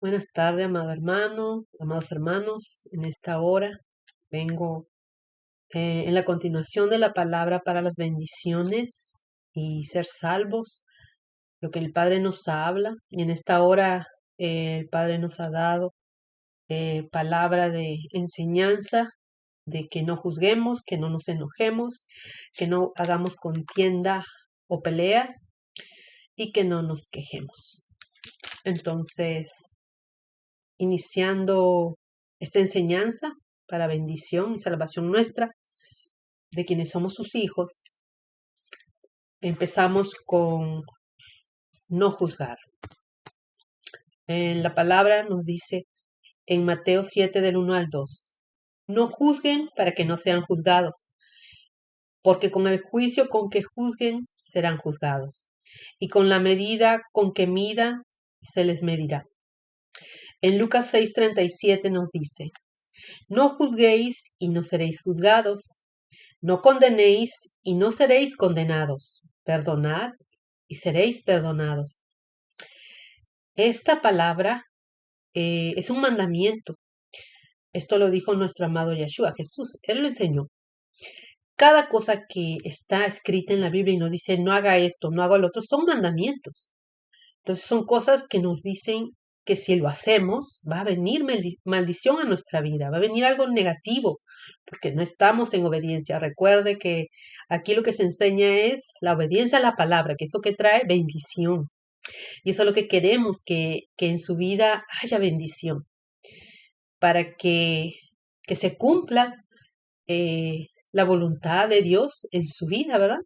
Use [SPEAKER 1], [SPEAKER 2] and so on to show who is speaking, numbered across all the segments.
[SPEAKER 1] Buenas tardes, amado hermano, amados hermanos. En esta hora vengo en la continuación de la palabra para las bendiciones y ser salvos, lo que el Padre nos habla. Y en esta hora el Padre nos ha dado palabra de enseñanza, de que no juzguemos, que no nos enojemos, que no hagamos contienda o pelea y que no nos quejemos. Entonces, iniciando esta enseñanza para bendición y salvación nuestra, de quienes somos sus hijos, empezamos con no juzgar. En la palabra nos dice en Mateo 7 del 1 al 2, no juzguen para que no sean juzgados, porque con el juicio con que juzguen serán juzgados, y con la medida con que midan se les medirá. En Lucas 6:37 nos dice, no juzguéis y no seréis juzgados. No condenéis y no seréis condenados. Perdonad y seréis perdonados. Esta palabra es un mandamiento. Esto lo dijo nuestro amado Yeshua, Jesús. Él lo enseñó. Cada cosa que está escrita en la Biblia y nos dice no haga esto, no haga lo otro, son mandamientos. Entonces son cosas que nos dicen que si lo hacemos va a venir maldición a nuestra vida, va a venir algo negativo, porque no estamos en obediencia. Recuerde que aquí lo que se enseña es la obediencia a la palabra, que eso que trae bendición. Y eso es lo que queremos, que en su vida haya bendición, para que se cumpla la voluntad de Dios en su vida, ¿verdad?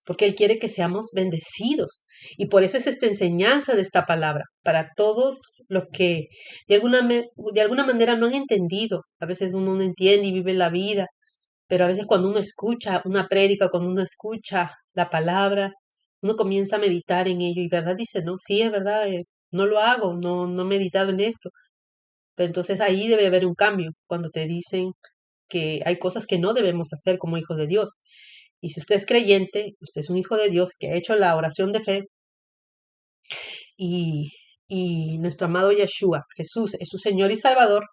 [SPEAKER 1] Porque Él quiere que seamos bendecidos. Y por eso es esta enseñanza de esta palabra, para todos los que de alguna manera no han entendido. A veces uno no entiende y vive la vida, pero a veces cuando uno escucha una prédica, cuando uno escucha la palabra, uno comienza a meditar en ello y verdad dice, no, sí, es verdad, no lo hago, no he meditado en esto. Pero entonces ahí debe haber un cambio, cuando te dicen que hay cosas que no debemos hacer como hijos de Dios. Y si usted es creyente, usted es un hijo de Dios que ha hecho la oración de fe y, y nuestro amado Yeshua, Jesús, es su Señor y Salvador,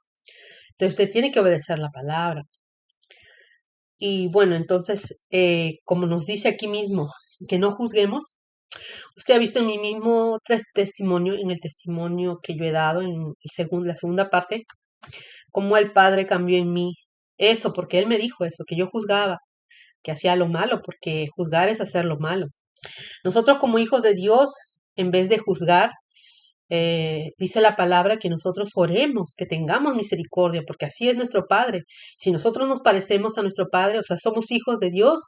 [SPEAKER 1] entonces usted tiene que obedecer la palabra. Y bueno, entonces, como nos dice aquí mismo, que no juzguemos, usted ha visto en mi mismo testimonio, en el testimonio que yo he dado en la segunda parte, cómo el Padre cambió en mí eso, porque Él me dijo eso, que yo juzgaba, que hacía lo malo, porque juzgar es hacer lo malo. Nosotros como hijos de Dios, en vez de juzgar, dice la palabra que nosotros oremos, que tengamos misericordia, porque así es nuestro Padre. Si nosotros nos parecemos a nuestro Padre, o sea, somos hijos de Dios,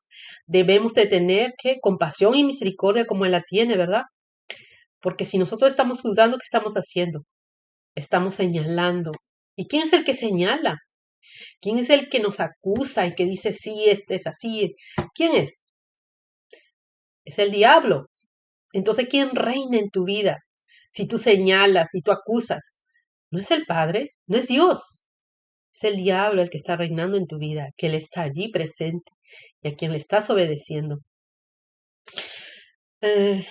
[SPEAKER 1] debemos de tener que compasión y misericordia como Él la tiene, ¿verdad? Porque si nosotros estamos juzgando, ¿qué estamos haciendo? Estamos señalando. ¿Y quién es el que señala? ¿Quién es el que nos acusa y que dice, sí, este es así? ¿Quién es? Es el diablo. Entonces, ¿quién reina en tu vida? Si tú señalas, si tú acusas, no es el Padre, no es Dios, es el diablo el que está reinando en tu vida, que Él está allí presente y a quien le estás obedeciendo. Eh,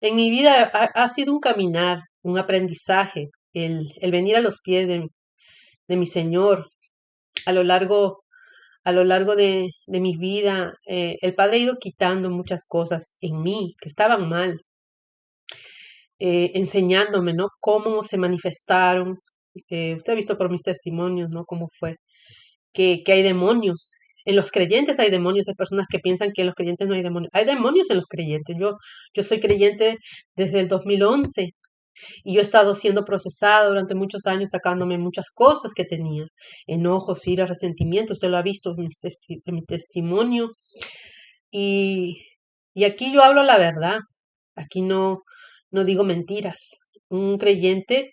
[SPEAKER 1] en mi vida ha sido un caminar, un aprendizaje, el venir a los pies de mi Señor a lo largo de mi vida. El Padre ha ido quitando muchas cosas en mí que estaban mal, enseñándome, ¿no? Cómo se manifestaron. Usted ha visto por mis testimonios, ¿no? Cómo fue. Que hay demonios. En los creyentes hay demonios. Hay personas que piensan que en los creyentes no hay demonios. Hay demonios en los creyentes. Yo soy creyente desde el 2011 y yo he estado siendo procesada durante muchos años, sacándome muchas cosas que tenía. Enojos, ira, resentimiento. Usted lo ha visto en mi testimonio. Y, y aquí yo hablo la verdad. Aquí no digo mentiras. Un creyente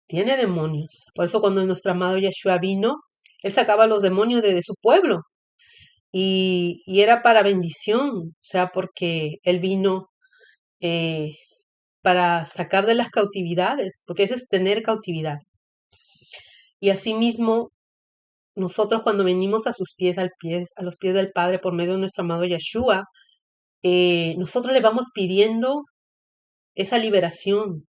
[SPEAKER 1] tiene demonios. Por eso cuando nuestro amado Yeshua vino, él sacaba los demonios de su pueblo y era para bendición, o sea, porque él vino eh, para sacar de las cautividades, porque ese es tener cautividad. Y asimismo, nosotros cuando venimos a sus pies, a los pies del Padre por medio de nuestro amado Yeshua, nosotros le vamos pidiendo esa liberación,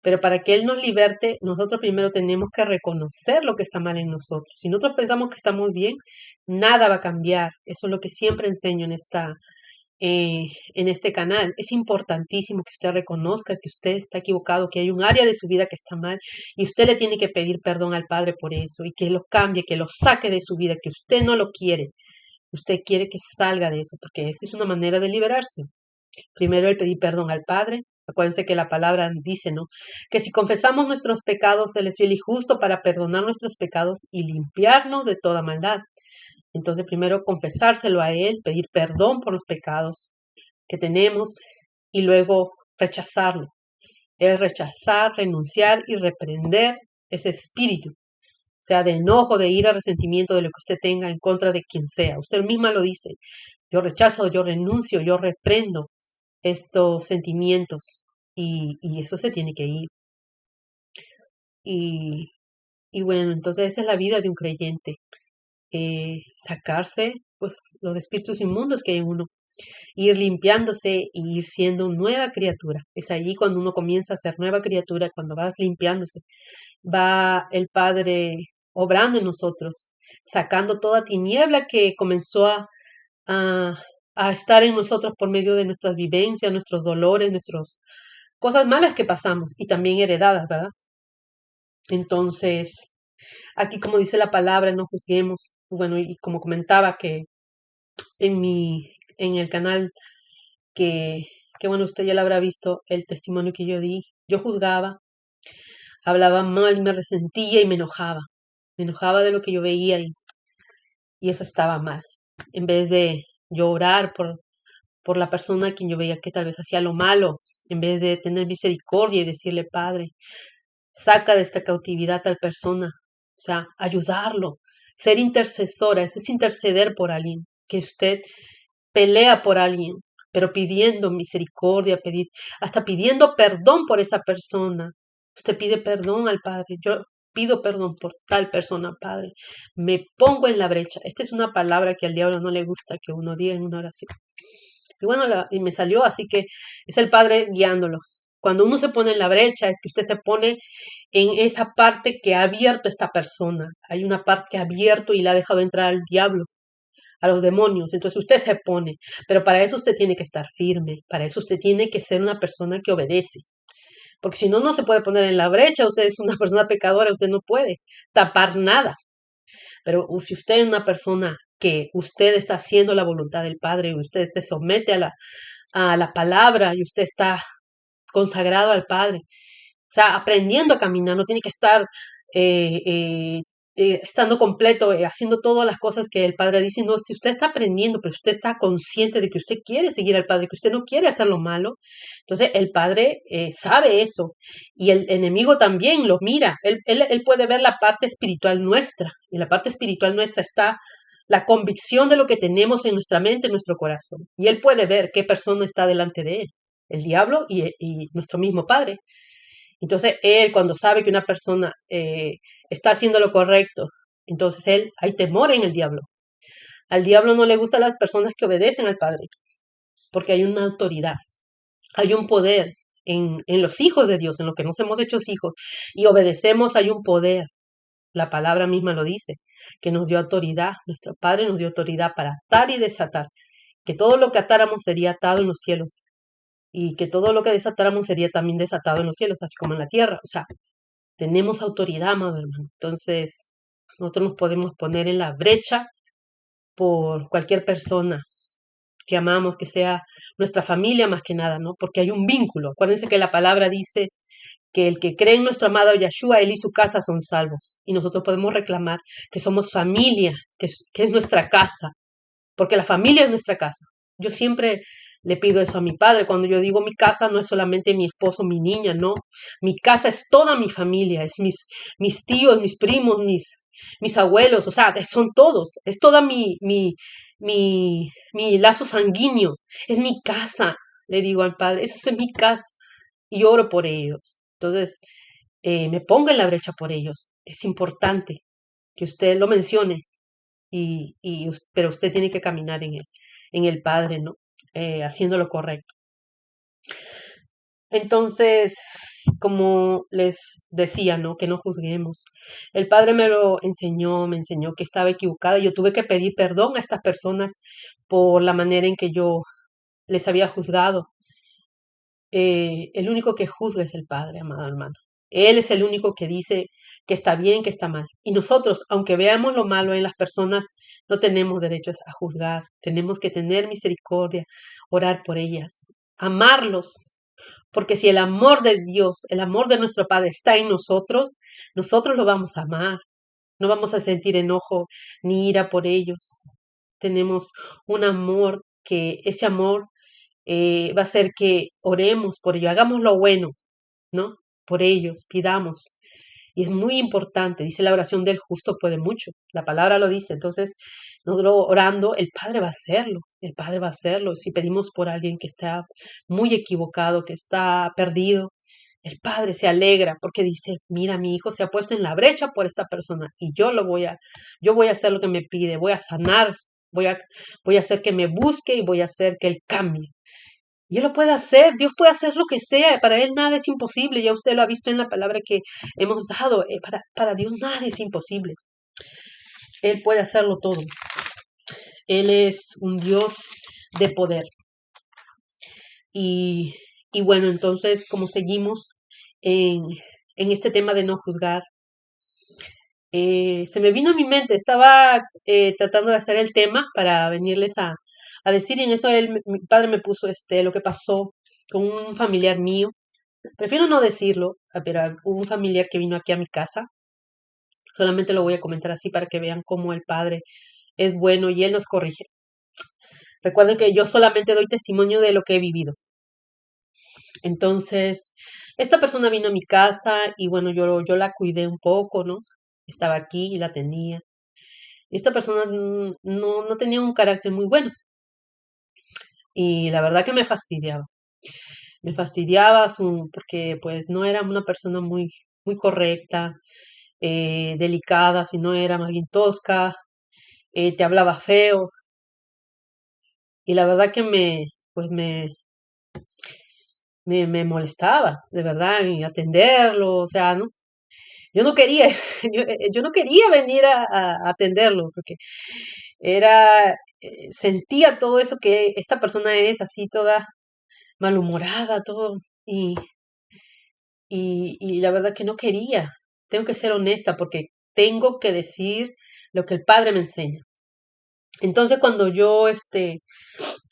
[SPEAKER 1] Pero para que Él nos liberte, nosotros primero tenemos que reconocer lo que está mal en nosotros. Si nosotros pensamos que estamos bien, nada va a cambiar. Eso es lo que siempre enseño en este canal. Es importantísimo que usted reconozca que usted está equivocado, que hay un área de su vida que está mal y usted le tiene que pedir perdón al Padre por eso y que lo cambie, que lo saque de su vida, que usted no lo quiere. Usted quiere que salga de eso, porque esa es una manera de liberarse. Primero el pedir perdón al Padre. Acuérdense que la palabra dice, ¿no? Que si confesamos nuestros pecados, Él es fiel y justo para perdonar nuestros pecados y limpiarnos de toda maldad. Entonces, primero confesárselo a Él, pedir perdón por los pecados que tenemos y luego rechazarlo. Es rechazar, renunciar y reprender ese espíritu, sea de enojo, de ira, resentimiento, de lo que usted tenga en contra de quien sea. Usted misma lo dice. Yo rechazo, yo renuncio, yo reprendo estos sentimientos y eso se tiene que ir. Y, y bueno, entonces esa es la vida de un creyente. Sacarse pues los espíritus inmundos que hay en uno, ir limpiándose y ir siendo nueva criatura. Es allí cuando uno comienza a ser nueva criatura, cuando vas limpiándose, va el Padre obrando en nosotros, sacando toda tiniebla que comenzó a, a estar en nosotros por medio de nuestras vivencias, nuestros dolores, nuestras cosas malas que pasamos y también heredadas, ¿verdad? Entonces, aquí como dice la palabra, no juzguemos. Bueno, y como comentaba que en el canal que, que bueno, usted ya lo habrá visto, el testimonio que yo di, yo juzgaba, hablaba mal, me resentía y me enojaba. Me enojaba de lo que yo veía y eso estaba mal. En vez de yo orar por la persona a quien yo veía que tal vez hacía lo malo, en vez de tener misericordia y decirle, Padre, saca de esta cautividad a tal persona, o sea, ayudarlo, ser intercesora, ese es interceder por alguien, que usted pelea por alguien, pero pidiendo misericordia, hasta pidiendo perdón por esa persona. Usted pide perdón al Padre. Yo pido perdón por tal persona, Padre. Me pongo en la brecha. Esta es una palabra que al diablo no le gusta que uno diga en una oración. Y bueno, y me salió, así que es el Padre guiándolo. Cuando uno se pone en la brecha, es que usted se pone en esa parte que ha abierto esta persona. Hay una parte que ha abierto y la ha dejado entrar al diablo, a los demonios. Entonces usted se pone, pero para eso usted tiene que estar firme, para eso usted tiene que ser una persona que obedece. Porque si no, no se puede poner en la brecha, usted es una persona pecadora, usted no puede tapar nada. Pero si usted es una persona que usted está haciendo la voluntad del Padre, y usted se somete a la palabra y usted está consagrado al Padre, o sea, aprendiendo a caminar, no tiene que estar eh, eh, estando completo, haciendo todas las cosas que el Padre dice. No, si usted está aprendiendo, pero usted está consciente de que usted quiere seguir al Padre, que usted no quiere hacer lo malo, entonces el Padre sabe eso y el enemigo también lo mira. Él puede ver la parte espiritual nuestra y en la parte espiritual nuestra está la convicción de lo que tenemos en nuestra mente, en nuestro corazón. Y él puede ver qué persona está delante de él, el diablo y nuestro mismo Padre. Entonces, él cuando sabe que una persona está haciendo lo correcto, entonces hay temor en el diablo. Al diablo no le gustan las personas que obedecen al Padre, porque hay una autoridad, hay un poder en los hijos de Dios, en lo que nos hemos hecho hijos, y obedecemos, hay un poder. La palabra misma lo dice, que nos dio autoridad, nuestro Padre nos dio autoridad para atar y desatar, que todo lo que atáramos sería atado en los cielos, y que todo lo que desatáramos sería también desatado en los cielos, así como en la tierra. O sea, tenemos autoridad, amado hermano. Entonces, nosotros nos podemos poner en la brecha por cualquier persona que amamos, que sea nuestra familia más que nada, ¿no? Porque hay un vínculo. Acuérdense que la palabra dice que el que cree en nuestro amado Yahshua, él y su casa son salvos. Y nosotros podemos reclamar que somos familia, que es nuestra casa, porque la familia es nuestra casa. Yo siempre le pido eso a mi padre. Cuando yo digo mi casa, no es solamente mi esposo, mi niña, no. Mi casa es toda mi familia, es mis tíos, mis primos, mis abuelos, o sea, son todos. Es toda mi lazo sanguíneo. Es mi casa, le digo al padre. Eso es mi casa. Y oro por ellos. Entonces, me pongo en la brecha por ellos. Es importante que usted lo mencione pero usted tiene que caminar en el Padre, ¿no? Haciendo lo correcto. Entonces, como les decía, ¿no? Que no juzguemos. El Padre me lo enseñó, me enseñó que estaba equivocada. Yo tuve que pedir perdón a estas personas por la manera en que yo les había juzgado. El único que juzga es el Padre, amado hermano. Él es el único que dice que está bien, que está mal. Y nosotros, aunque veamos lo malo en las personas, no tenemos derecho a juzgar. Tenemos que tener misericordia, orar por ellas, amarlos. Porque si el amor de Dios, el amor de nuestro Padre está en nosotros, nosotros lo vamos a amar. No vamos a sentir enojo ni ira por ellos. Tenemos un amor que ese amor va a hacer que oremos por ellos, hagamos lo bueno, ¿no? Por ellos, pidamos. Y es muy importante, dice la oración del justo puede mucho, la palabra lo dice, entonces nosotros orando, el Padre va a hacerlo, el Padre va a hacerlo. Si pedimos por alguien que está muy equivocado, que está perdido, el Padre se alegra porque dice, mira, mi hijo se ha puesto en la brecha por esta persona y yo voy a hacer lo que me pide, voy a sanar, voy a, voy a hacer que me busque y voy a hacer que él cambie. Y Él lo puede hacer, Dios puede hacer lo que sea, para Él nada es imposible, ya usted lo ha visto en la palabra que hemos dado, para Dios nada es imposible, Él puede hacerlo todo, Él es un Dios de poder. Y, y bueno, entonces, como seguimos en, en este tema de no juzgar, se me vino a mi mente, estaba tratando de hacer el tema para venirles a decir, y en eso mi padre me puso lo que pasó con un familiar mío. Prefiero no decirlo, pero un familiar que vino aquí a mi casa, solamente lo voy a comentar así para que vean cómo el Padre es bueno y Él nos corrige. Recuerden que yo solamente doy testimonio de lo que he vivido. Entonces, esta persona vino a mi casa y bueno, yo la cuidé un poco, ¿no? Estaba aquí y la tenía. Esta persona no tenía un carácter muy bueno y la verdad que me fastidiaba. Me fastidiaba porque pues no era una persona muy correcta, delicada, si no era más bien tosca, te hablaba feo y la verdad que pues me molestaba, de verdad, y atenderlo, o sea, ¿no? Yo no quería, yo no quería venir a atenderlo porque sentía todo eso que esta persona es así toda malhumorada, todo, y, y la verdad que no quería. Tengo que ser honesta porque tengo que decir lo que el Padre me enseña. Entonces cuando yo,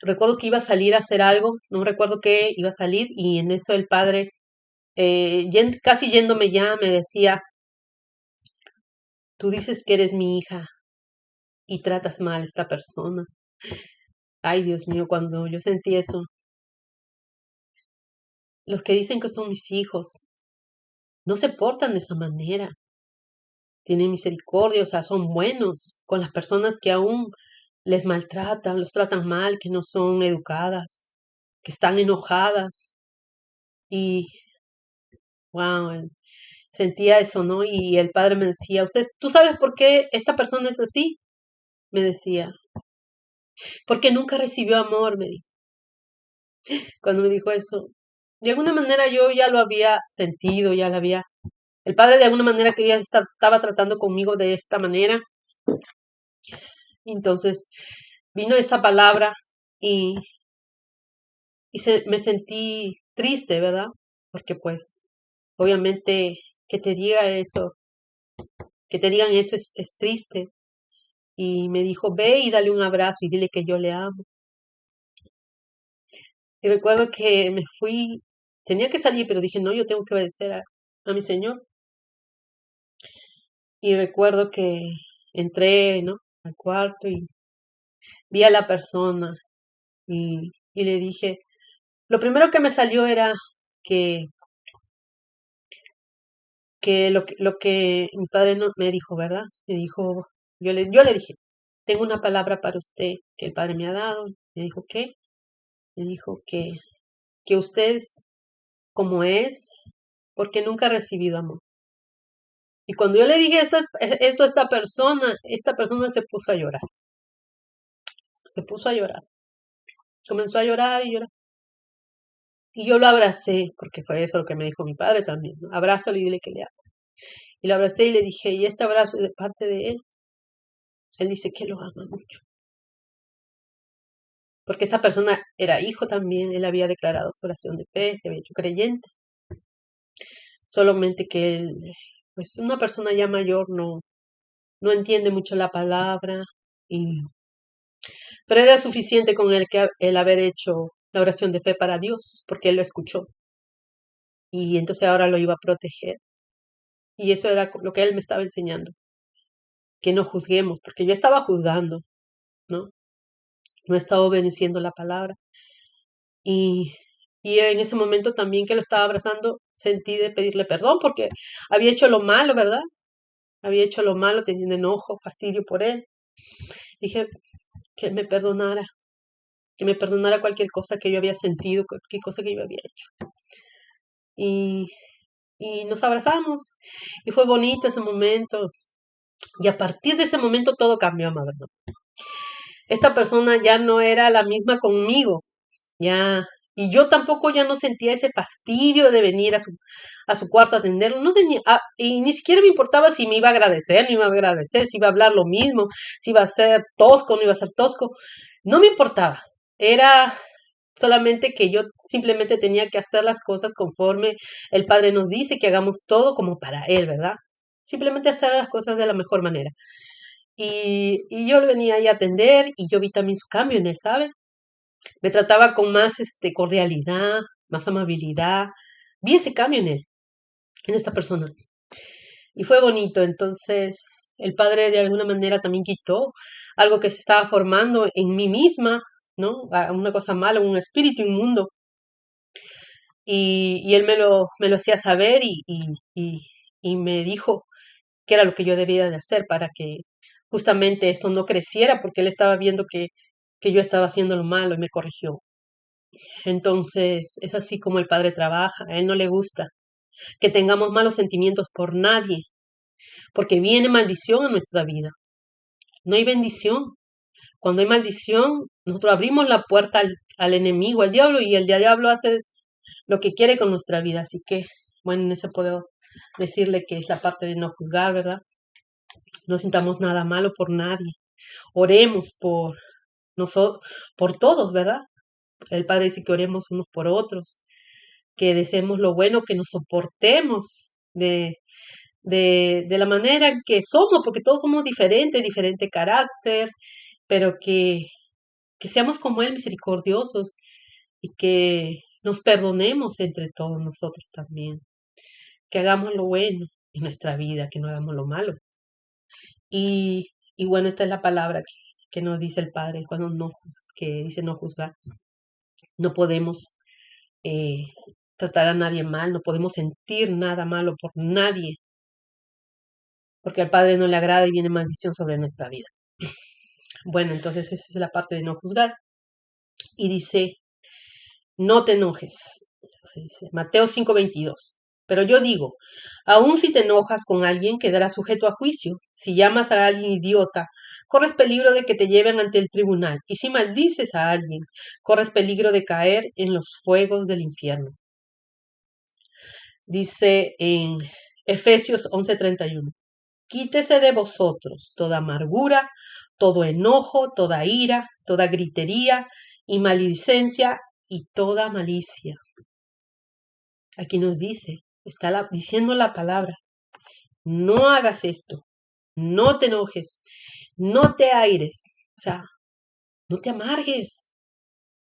[SPEAKER 1] recuerdo que iba a salir a hacer algo, no recuerdo qué, iba a salir y en eso el Padre, casi yéndome ya, me decía, tú dices que eres mi hija y tratas mal a esta persona. Ay, Dios mío, cuando yo sentí eso, los que dicen que son mis hijos no se portan de esa manera, tienen misericordia, o sea, son buenos con las personas que aún les maltratan, los tratan mal, que no son educadas, que están enojadas. Y, wow, sentía eso, ¿no? Y el padre me decía, ¿tú sabes por qué esta persona es así? Me decía, porque nunca recibió amor, me dijo. Cuando me dijo eso, de alguna manera yo ya lo había sentido, el padre de alguna manera que ya estaba tratando conmigo de esta manera. Entonces vino esa palabra y, me sentí triste, ¿verdad? Porque pues, obviamente, que te diga eso, que te digan eso es triste. Y me dijo, ve y dale un abrazo y dile que yo le amo. Y recuerdo que me fui, tenía que salir, pero dije, no, yo tengo que obedecer a mi Señor. Y recuerdo que entré, ¿no? Al cuarto y vi a la persona y le dije, lo primero que me salió era que, lo que mi padre no, me dijo, ¿verdad? Me dijo, yo le dije, tengo una palabra para usted que el Padre me ha dado. Me dijo, ¿qué? Me dijo que usted es como es, porque nunca ha recibido amor. Y cuando yo le dije esto a esta persona se puso a llorar. Se puso a llorar. Comenzó a llorar y llorar. Y yo lo abracé, porque fue eso lo que me dijo mi padre también, ¿no? Abrázalo y dile que le amo. Y lo abracé y le dije, y este abrazo es de parte de él. Él dice que lo ama mucho. Porque esta persona era hijo también, él había declarado su oración de fe, se había hecho creyente. Solamente que él, pues una persona ya mayor no entiende mucho la palabra, y, pero era suficiente con el haber hecho la oración de fe para Dios, porque él lo escuchó. Y entonces ahora lo iba a proteger. Y eso era lo que él me estaba enseñando, que no juzguemos, porque yo estaba juzgando, ¿no? No estaba obedeciendo la palabra. Y, y en ese momento también que lo estaba abrazando, sentí de pedirle perdón porque había hecho lo malo, ¿verdad? Había hecho lo malo, teniendo enojo, fastidio por él. Dije que me perdonara cualquier cosa que yo había sentido, cualquier cosa que yo había hecho. Y, y nos abrazamos y fue bonito ese momento. Y a partir de ese momento todo cambió, madre. Esta persona ya no era la misma conmigo, ya, y yo tampoco ya no sentía ese fastidio de venir a su cuarto a atenderlo, no tenía, y ni siquiera me importaba si me iba a agradecer, no iba a agradecer, si iba a hablar lo mismo, si iba a ser tosco, no iba a ser tosco, no me importaba, era solamente que yo simplemente tenía que hacer las cosas conforme el Padre nos dice que hagamos todo como para Él, ¿verdad? Simplemente hacer las cosas de la mejor manera. Y yo le venía ahí a atender y yo vi también su cambio en él, ¿sabe? Me trataba con más cordialidad, más amabilidad. Vi ese cambio en él, en esta persona. Y fue bonito. Entonces, el padre de alguna manera también quitó algo que se estaba formando en mí misma, ¿no? Una cosa mala, un espíritu inmundo. Y él me lo hacía saber y me dijo que era lo que yo debía de hacer para que justamente eso no creciera, porque él estaba viendo que yo estaba haciendo lo malo y me corrigió. Entonces, es así como el Padre trabaja. A Él no le gusta que tengamos malos sentimientos por nadie, porque viene maldición a nuestra vida. No hay bendición. Cuando hay maldición, nosotros abrimos la puerta al enemigo, al diablo, y el diablo hace lo que quiere con nuestra vida. Así que, bueno, en eso puedo decirle que es la parte de no juzgar, ¿verdad? No sintamos nada malo por nadie. Oremos por nosotros, por todos, ¿verdad? El Padre dice que oremos unos por otros, que deseemos lo bueno, que nos soportemos de la manera en que somos, porque todos somos diferentes, diferente carácter, pero que seamos como Él, misericordiosos, y que nos perdonemos entre todos nosotros también, que hagamos lo bueno en nuestra vida, que no hagamos lo malo. Y bueno, esta es la palabra que nos dice el Padre cuando que dice no juzgar. No podemos eh, tratar a nadie mal, no podemos sentir nada malo por nadie, porque al Padre no le agrada y viene maldición sobre nuestra vida. Bueno, entonces esa es la parte de no juzgar. Y dice, no te enojes. Se dice, Mateo 5:22. Pero yo digo, aun si te enojas con alguien, quedará sujeto a juicio. Si llamas a alguien idiota, corres peligro de que te lleven ante el tribunal. Y si maldices a alguien, corres peligro de caer en los fuegos del infierno. Dice en Efesios 11:31. Quítese de vosotros toda amargura, todo enojo, toda ira, toda gritería y maledicencia y toda malicia. Aquí nos dice, está diciendo la palabra, no hagas esto, no te enojes, no te aires, o sea, no te amargues.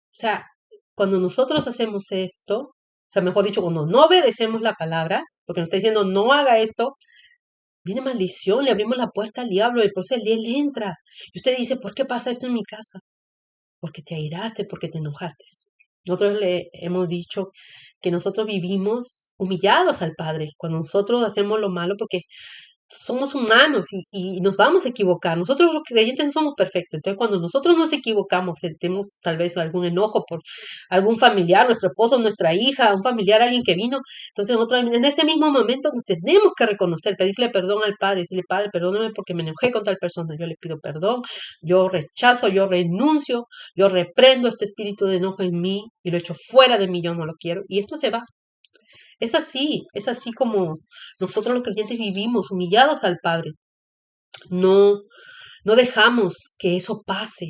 [SPEAKER 1] O sea, cuando nosotros hacemos esto, o sea, mejor dicho, cuando no obedecemos la palabra, porque nos está diciendo no haga esto, viene maldición, le abrimos la puerta al diablo, y por eso él entra. Y usted dice, ¿por qué pasa esto en mi casa? Porque te airaste, porque te enojaste. Nosotros le hemos dicho que nosotros vivimos humillados al Padre cuando nosotros hacemos lo malo, porque somos humanos y nos vamos a equivocar. Nosotros los creyentes no somos perfectos. Entonces, cuando nosotros nos equivocamos, sentimos tal vez algún enojo por algún familiar, nuestro esposo, nuestra hija, un familiar, alguien que vino. Entonces, nosotros en ese mismo momento nos tenemos que reconocer, pedirle perdón al Padre, decirle, Padre, perdóname porque me enojé con tal persona. Yo le pido perdón, yo rechazo, yo renuncio, yo reprendo este espíritu de enojo en mí y lo echo fuera de mí, yo no lo quiero. Y esto se va. Es así como nosotros los creyentes vivimos humillados al Padre. No, no dejamos que eso pase,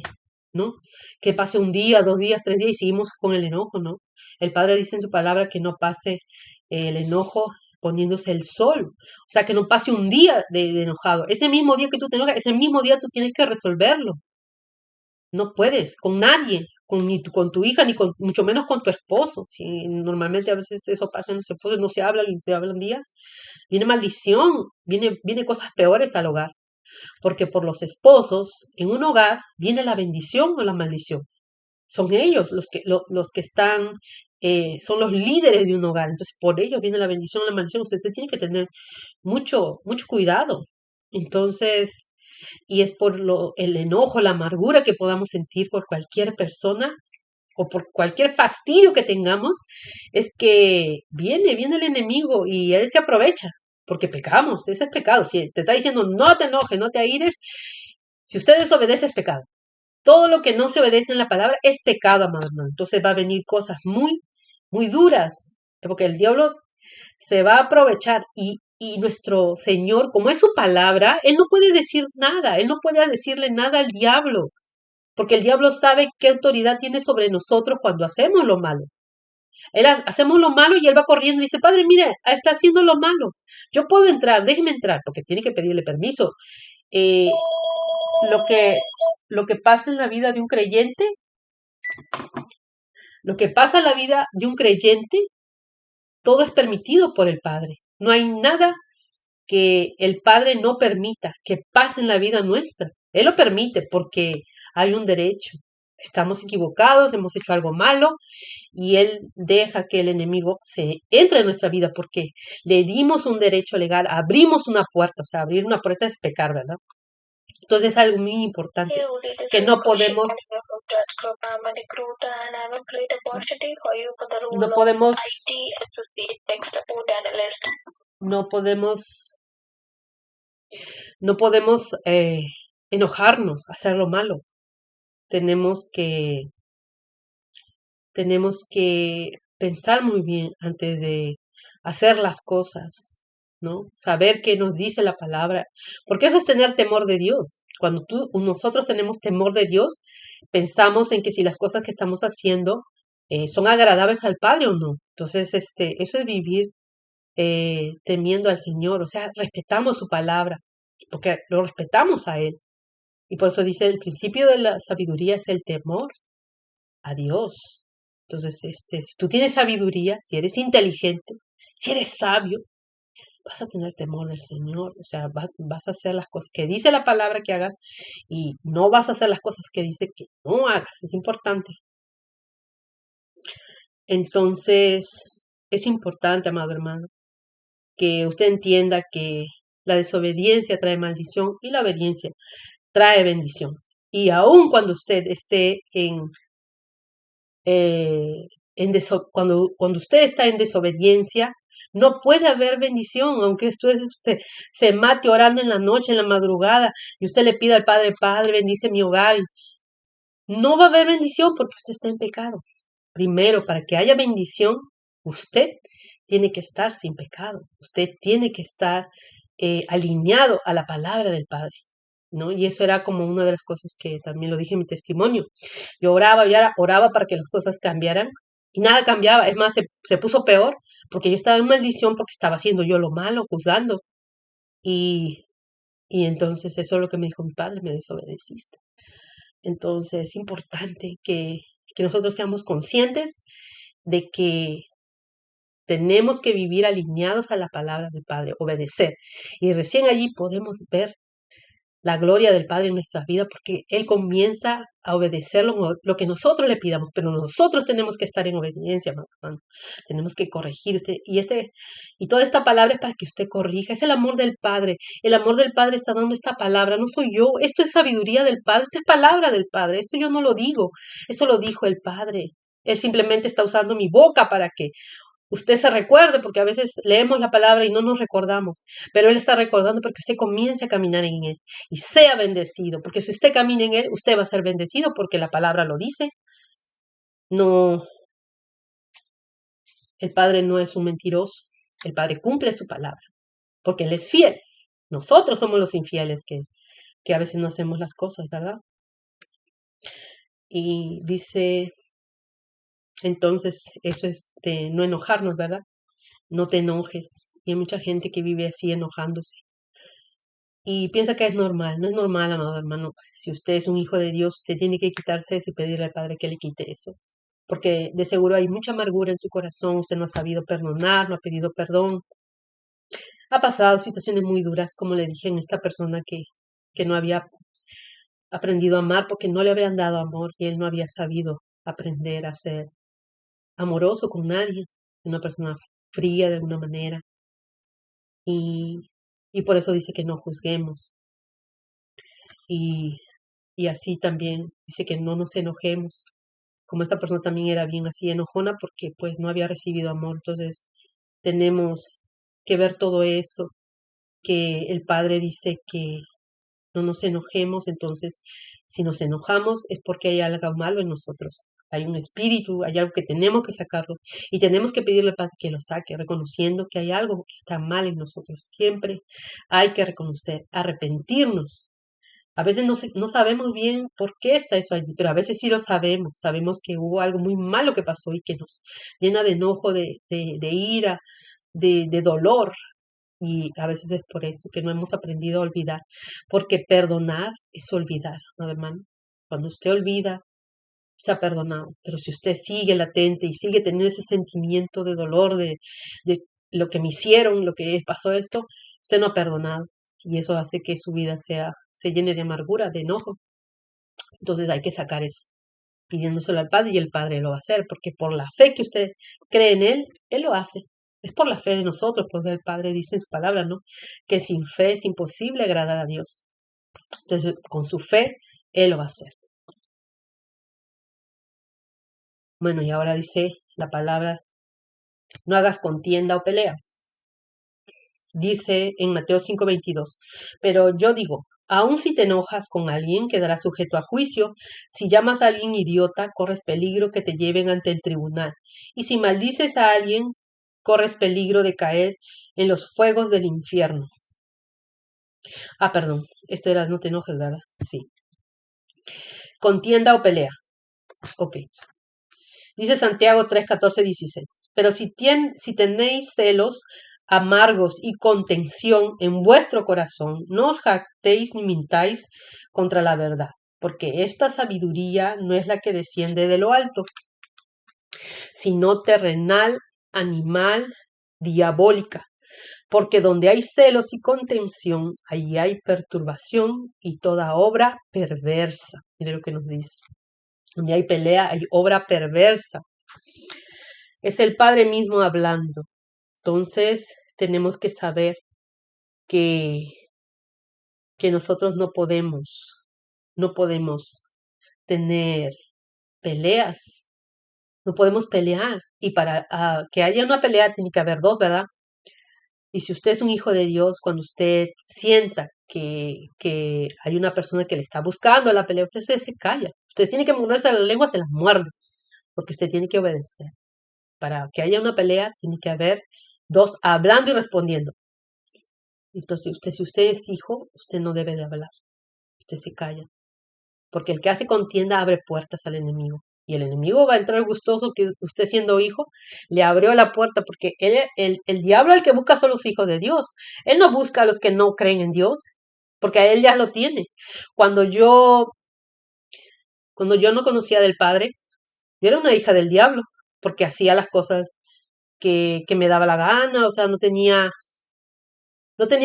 [SPEAKER 1] ¿no? Que pase un día, 2 días, 3 días y seguimos con el enojo, ¿no? El Padre dice en su palabra que no pase el enojo poniéndose el sol. O sea, que no pase un día de enojado. Ese mismo día que tú te enojas, ese mismo día tú tienes que resolverlo. No puedes con nadie, con tu hija, ni con, mucho menos con tu esposo. Si normalmente a veces eso pasa en los esposos, no se hablan y se hablan días. Viene maldición, viene cosas peores al hogar. Porque por los esposos, en un hogar, viene la bendición o la maldición. Son ellos los que están, son los líderes de un hogar. Entonces, por ellos viene la bendición o la maldición. Usted tiene que tener mucho cuidado. Entonces, y es por el enojo, la amargura que podamos sentir por cualquier persona o por cualquier fastidio que tengamos, es que viene el enemigo y él se aprovecha, porque pecamos, ese es pecado. Si te está diciendo no te enojes, no te aires, si usted desobedece es pecado. Todo lo que no se obedece en la palabra es pecado, amado hermano. Entonces va a venir cosas muy duras, porque el diablo se va a aprovechar y nuestro Señor, como es su palabra, Él no puede decir nada, Él no puede decirle nada al diablo, porque el diablo sabe qué autoridad tiene sobre nosotros cuando hacemos lo malo. Hacemos lo malo y Él va corriendo y dice, Padre, mire, está haciendo lo malo. Yo puedo entrar, déjeme entrar, porque tiene que pedirle permiso. Eh, lo que, lo que pasa en la vida de un creyente, lo que pasa en la vida de un creyente, todo es permitido por el Padre. No hay nada que el Padre no permita que pase en la vida nuestra. Él lo permite porque hay un derecho. Estamos equivocados, hemos hecho algo malo y Él deja que el enemigo se entre en nuestra vida porque le dimos un derecho legal, abrimos una puerta, o sea, abrir una puerta es pecar, ¿verdad? Entonces es algo muy importante que no podemos, no podemos, no podemos, no podemos enojarnos, hacer lo malo. Tenemos que tenemos que pensar muy bien antes de hacer las cosas, ¿no? Saber qué nos dice la palabra, porque eso es tener temor de Dios. Cuando nosotros tenemos temor de Dios, pensamos en que si las cosas que estamos haciendo son agradables al Padre o no. Entonces, eso es vivir temiendo al Señor, o sea, respetamos su palabra, porque lo respetamos a Él. Y por eso dice, el principio de la sabiduría es el temor a Dios. Entonces, si tú tienes sabiduría, si eres inteligente, si eres sabio, vas a tener temor del Señor. O sea, vas a hacer las cosas que dice la palabra que hagas y no vas a hacer las cosas que dice que no hagas. Es importante. Entonces, es importante, amado hermano, que usted entienda que la desobediencia trae maldición y la obediencia trae bendición. Y aun cuando usted esté cuando usted está en desobediencia, no puede haber bendición, aunque usted se mate orando en la noche, en la madrugada, y usted le pida al Padre, Padre, bendice mi hogar. No va a haber bendición porque usted está en pecado. Primero, para que haya bendición, usted tiene que estar sin pecado. Usted tiene que estar alineado a la palabra del Padre, ¿no? Y eso era como una de las cosas que también lo dije en mi testimonio. Yo oraba y oraba para que las cosas cambiaran y nada cambiaba. Es más, se puso peor porque yo estaba en maldición porque estaba haciendo yo lo malo, juzgando. Y, y entonces eso es lo que me dijo mi padre, me desobedeciste. Entonces es importante que nosotros seamos conscientes de que tenemos que vivir alineados a la palabra del Padre, obedecer. Y recién allí podemos ver la gloria del Padre en nuestras vidas, porque Él comienza a obedecer lo que nosotros le pidamos, pero nosotros tenemos que estar en obediencia, hermano. Tenemos que corregir usted. Y toda esta palabra es para que usted corrija. Es el amor del Padre. El amor del Padre está dando esta palabra. No soy yo. Esto es sabiduría del Padre. Esto es palabra del Padre. Esto yo no lo digo. Eso lo dijo el Padre. Él simplemente está usando mi boca para que usted se recuerde, porque a veces leemos la palabra y no nos recordamos, pero Él está recordando porque usted comience a caminar en Él y sea bendecido, porque si usted camina en Él, usted va a ser bendecido porque la palabra lo dice. No, el Padre no es un mentiroso, el Padre cumple su palabra, porque Él es fiel. Nosotros somos los infieles que a veces no hacemos las cosas, ¿verdad? Y dice, entonces, eso es de no enojarnos, ¿verdad? No te enojes. Y hay mucha gente que vive así enojándose. Y piensa que es normal. No es normal, amado hermano. Si usted es un hijo de Dios, usted tiene que quitarse eso y pedirle al Padre que le quite eso. Porque de seguro hay mucha amargura en su corazón, usted no ha sabido perdonar, no ha pedido perdón. Ha pasado situaciones muy duras, como le dije, en esta persona que no había aprendido a amar porque no le habían dado amor y él no había sabido aprender a ser amoroso con nadie, una persona fría de alguna manera. Y, y por eso dice que no juzguemos. Y, y así también dice que no nos enojemos. Como esta persona también era bien así enojona porque pues no había recibido amor. Entonces tenemos que ver todo eso, que el Padre dice que no nos enojemos. Entonces si nos enojamos es porque hay algo malo en nosotros. Hay un espíritu, hay algo que tenemos que sacarlo y tenemos que pedirle al Padre que lo saque, reconociendo que hay algo que está mal en nosotros. Siempre hay que reconocer, arrepentirnos. A veces no sabemos bien por qué está eso allí, pero a veces sí lo sabemos. Sabemos que hubo algo muy malo que pasó y que nos llena de enojo, de ira, de dolor. Y a veces es por eso que no hemos aprendido a olvidar. Porque perdonar es olvidar, ¿no, hermano? Cuando usted olvida, está perdonado. Pero si usted sigue latente y sigue teniendo ese sentimiento de dolor, de lo que me hicieron, lo que pasó esto, usted no ha perdonado. Y eso hace que su vida se llene de amargura, de enojo. Entonces hay que sacar eso, pidiéndoselo al Padre y el Padre lo va a hacer, porque por la fe que usted cree en Él lo hace. Es por la fe de nosotros, pues el Padre dice en su palabra, ¿no? Que sin fe es imposible agradar a Dios. Entonces, con su fe, Él lo va a hacer. Bueno, y ahora dice la palabra, no hagas contienda o pelea. Dice en Mateo 5:22, pero yo digo, aun si te enojas con alguien, quedarás sujeto a juicio. Si llamas a alguien idiota, corres peligro que te lleven ante el tribunal. Y si maldices a alguien, corres peligro de caer en los fuegos del infierno. Ah, perdón, esto era no te enojes, ¿verdad? Sí. Contienda o pelea. Ok. Dice Santiago 3:14-16. Pero si tenéis celos amargos y contención en vuestro corazón, no os jactéis ni mintáis contra la verdad, porque esta sabiduría no es la que desciende de lo alto, sino terrenal, animal, diabólica. Porque donde hay celos y contención, ahí hay perturbación y toda obra perversa. Mire lo que nos dice. Donde hay pelea, hay obra perversa. Es el Padre mismo hablando. Entonces, tenemos que saber que, que nosotros no podemos tener peleas, no podemos pelear. Y para que haya una pelea tiene que haber dos, ¿verdad? Y si usted es un hijo de Dios, cuando usted sienta que hay una persona que le está buscando la pelea, usted se calla. Usted tiene que morderse la lengua, se la muerde, porque usted tiene que obedecer. Para que haya una pelea, tiene que haber dos hablando y respondiendo. Entonces, si usted es hijo, usted no debe de hablar. Usted se calla. Porque el que hace contienda abre puertas al enemigo. Y el enemigo va a entrar gustoso que usted siendo hijo le abrió la puerta porque el diablo el que busca son los hijos de Dios. Él no busca a los que no creen en Dios, porque a él ya lo tiene. Cuando yo no conocía del Padre, yo era una hija del diablo, porque hacía las cosas que me daba la gana, o sea, no tenía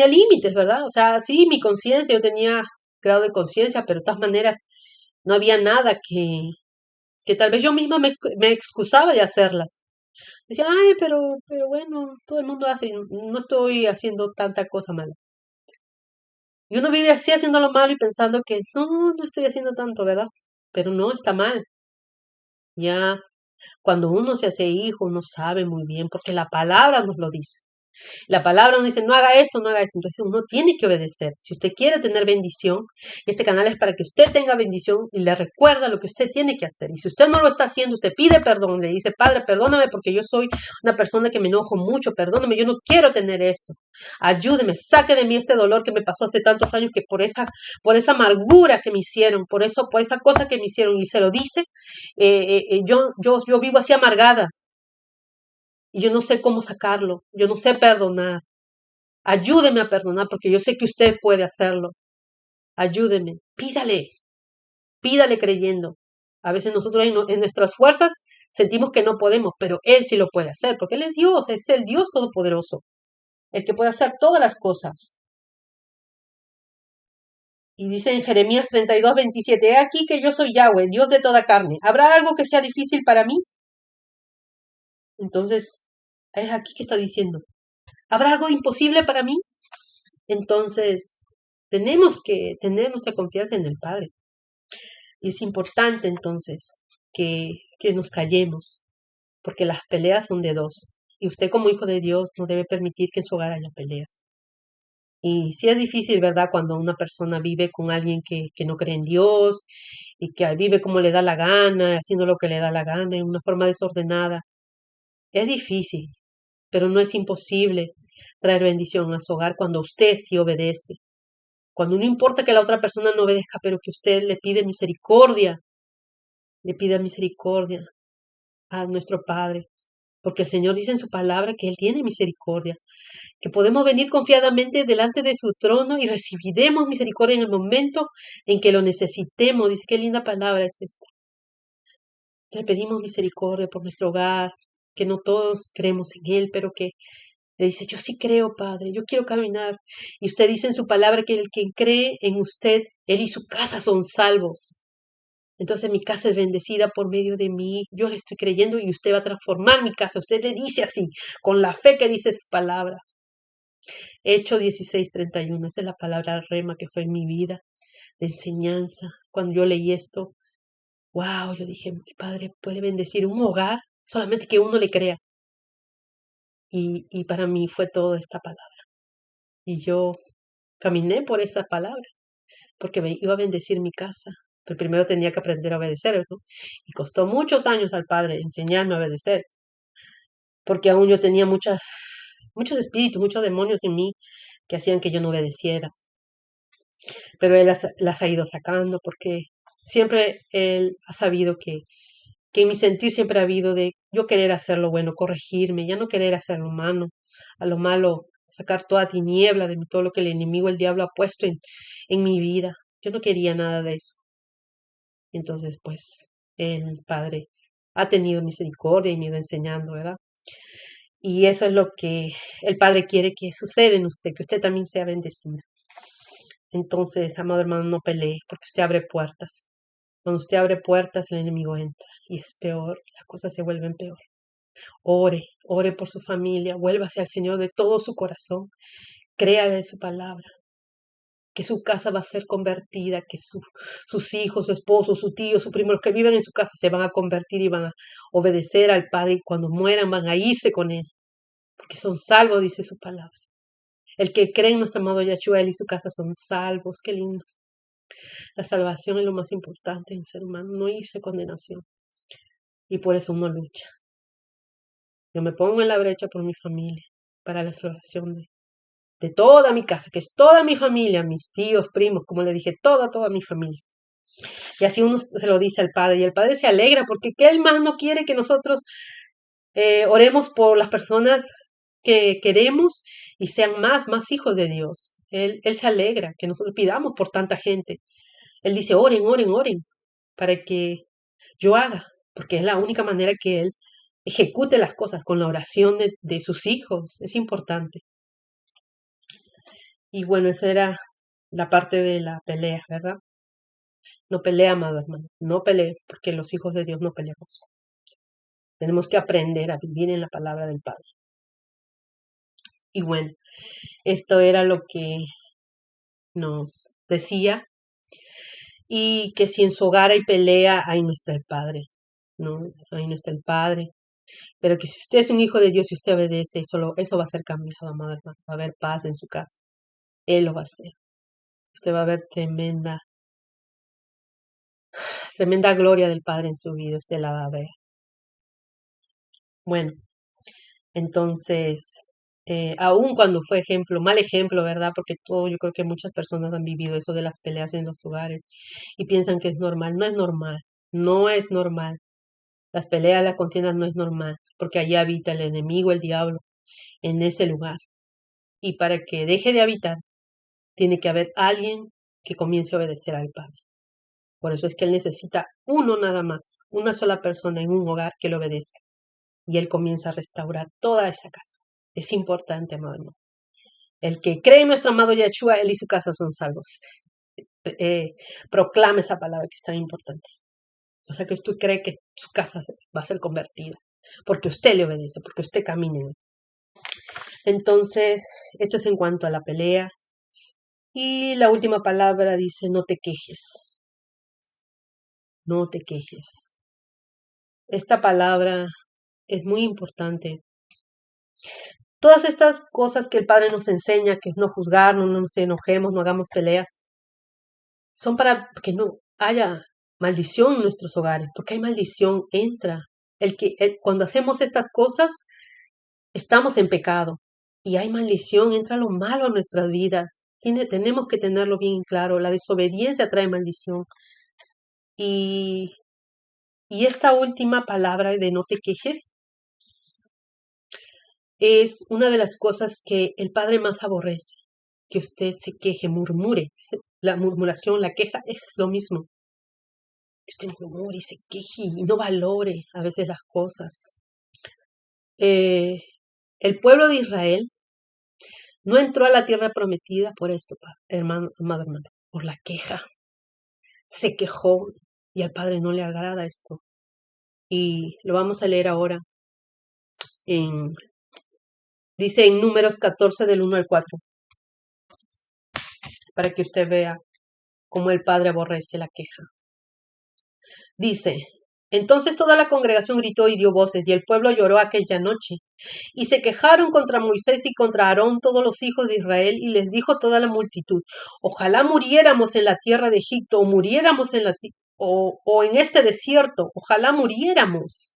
[SPEAKER 1] límites, ¿verdad? O sea, sí, mi conciencia, yo tenía grado de conciencia, pero de todas maneras no había nada que tal vez yo misma me excusaba de hacerlas. Decía, ay, pero bueno, todo el mundo hace, no estoy haciendo tanta cosa mala. Y uno vive así haciendo lo malo y pensando que no estoy haciendo tanto, ¿verdad? Pero no, está mal. Ya cuando uno se hace hijo, uno sabe muy bien, porque la palabra nos lo dice. La palabra nos dice, no haga esto, no haga esto. Entonces uno tiene que obedecer. Si usted quiere tener bendición, este canal es para que usted tenga bendición y le recuerda lo que usted tiene que hacer. Y si usted no lo está haciendo, usted pide perdón, le dice, Padre, perdóname porque yo soy una persona que me enojo mucho, perdóname, yo no quiero tener esto. Ayúdeme, saque de mí este dolor que me pasó hace tantos años, que por esa amargura que me hicieron, por esa cosa que me hicieron, y se lo dice, yo vivo así amargada. Y yo no sé cómo sacarlo, yo no sé perdonar. Ayúdeme a perdonar porque yo sé que usted puede hacerlo. Ayúdeme, pídale creyendo. A veces nosotros en nuestras fuerzas sentimos que no podemos, pero Él sí lo puede hacer, porque Él es el Dios todopoderoso, el que puede hacer todas las cosas. Y dice en Jeremías 32:27, he aquí que yo soy Yahweh, Dios de toda carne. ¿Habrá algo que sea difícil para mí? Entonces, es aquí que está diciendo, ¿habrá algo imposible para mí? Entonces, tenemos que tener nuestra confianza en el Padre. Y es importante entonces que nos callemos, porque las peleas son de dos. Y usted como hijo de Dios no debe permitir que en su hogar haya peleas. Y sí es difícil, ¿verdad? Cuando una persona vive con alguien que no cree en Dios y que vive como le da la gana, haciendo lo que le da la gana, en una forma desordenada. Es difícil, pero no es imposible traer bendición a su hogar cuando usted sí obedece. Cuando no importa que la otra persona no obedezca, pero que usted le pida misericordia a nuestro Padre, porque el Señor dice en su palabra que Él tiene misericordia, que podemos venir confiadamente delante de su trono y recibiremos misericordia en el momento en que lo necesitemos. Dice, qué linda palabra es esta. Le pedimos misericordia por nuestro hogar, que no todos creemos en Él, pero que le dice, yo sí creo, Padre, yo quiero caminar. Y usted dice en su palabra que el que cree en usted, Él y su casa son salvos. Entonces mi casa es bendecida por medio de mí. Yo le estoy creyendo y usted va a transformar mi casa. Usted le dice así, con la fe que dice su palabra. Hecho 16:31. Esa es la palabra rema que fue en mi vida, de enseñanza. Cuando yo leí esto, wow, yo dije, mi Padre puede bendecir un hogar, solamente que uno le crea. Y para mí fue toda esta palabra. Y yo caminé por esa palabra, porque me iba a bendecir mi casa. Pero primero tenía que aprender a obedecer, ¿no? Y costó muchos años al Padre enseñarme a obedecer, porque aún yo tenía muchos espíritus, muchos demonios en mí que hacían que yo no obedeciera. Pero Él las ha ido sacando, porque siempre Él ha sabido que en mi sentir siempre ha habido de yo querer hacer lo bueno, corregirme, ya no querer hacer lo malo, a lo malo, sacar toda tiniebla de mí, todo lo que el enemigo, el diablo ha puesto en mi vida. Yo no quería nada de eso. Entonces, pues, el Padre ha tenido misericordia y me iba enseñando, ¿verdad? Y eso es lo que el Padre quiere que suceda en usted, que usted también sea bendecido. Entonces, amado hermano, no pelee, porque usted abre puertas. Cuando usted abre puertas, el enemigo entra y es peor, las cosas se vuelven peor. Ore por su familia, vuélvase al Señor de todo su corazón, créale en su palabra, que su casa va a ser convertida, que sus hijos, su esposo, su tío, su primo, los que viven en su casa se van a convertir y van a obedecer al Padre y cuando mueran van a irse con Él, porque son salvos, dice su palabra. El que cree en nuestro amado Yahshua, él y su casa son salvos, qué lindo. La salvación es lo más importante en un ser humano, no irse a condenación. Y por eso uno lucha. Yo me pongo en la brecha por mi familia, para la salvación de toda mi casa, que es toda mi familia, mis tíos, primos, como le dije, toda mi familia. Y así uno se lo dice al Padre, y el Padre se alegra, porque ¿qué Él más no quiere que nosotros oremos por las personas que queremos y sean más hijos de Dios? Él se alegra que nosotros pidamos por tanta gente. Él dice, oren, para que yo haga, porque es la única manera que Él ejecute las cosas con la oración de sus hijos. Es importante. Y bueno, eso era la parte de la pelea, ¿verdad? No pelea, amado hermano, no pelee, porque los hijos de Dios no peleamos. Tenemos que aprender a vivir en la palabra del Padre. Y bueno, esto era lo que nos decía. Y que si en su hogar hay pelea, ahí no está el Padre, ¿no? Ahí no está el Padre. Pero que si usted es un hijo de Dios y usted obedece, eso va a ser cambiado, amado hermano. Va a haber paz en su casa. Él lo va a hacer. Usted va a ver tremenda gloria del Padre en su vida. Usted la va a ver. Bueno, entonces, aun cuando fue ejemplo, mal ejemplo, ¿verdad? Porque yo creo que muchas personas han vivido eso de las peleas en los hogares y piensan que es normal. No es normal. No es normal. Las peleas, la contienda no es normal, porque allí habita el enemigo, el diablo, en ese lugar. Y para que deje de habitar, tiene que haber alguien que comience a obedecer al Padre. Por eso es que Él necesita uno nada más, una sola persona en un hogar que le obedezca. Y Él comienza a restaurar toda esa casa. Es importante, amado hermano. El que cree en nuestro amado Yahshua, Él y su casa son salvos. Proclame esa palabra que es tan importante. O sea que usted cree que su casa va a ser convertida. Porque usted le obedece, porque usted camina en él. Entonces, esto es en cuanto a la pelea. Y la última palabra dice, no te quejes. No te quejes. Esta palabra es muy importante. Todas estas cosas que el Padre nos enseña, que es no juzgar, no nos enojemos, no hagamos peleas, son para que no haya maldición en nuestros hogares, porque hay maldición, entra. Cuando hacemos estas cosas, estamos en pecado y hay maldición, entra lo malo a nuestras vidas. Tenemos que tenerlo bien claro. La desobediencia trae maldición. Y, y esta última palabra de no te quejes es una de las cosas que el Padre más aborrece. Que usted se queje, murmure. La murmuración, la queja es lo mismo. Que usted murmure y se queje y no valore a veces las cosas. El pueblo de Israel no entró a la tierra prometida por esto, amado hermano, por la queja. Se quejó y al Padre no le agrada esto. Y lo vamos a leer ahora. Dice en Números 14 del 1 al 4, para que usted vea cómo el Padre aborrece la queja. Dice, entonces toda la congregación gritó y dio voces, y el pueblo lloró aquella noche. Y se quejaron contra Moisés y contra Aarón todos los hijos de Israel, y les dijo toda la multitud, ojalá muriéramos en la tierra de Egipto, o muriéramos o en este desierto, ojalá muriéramos.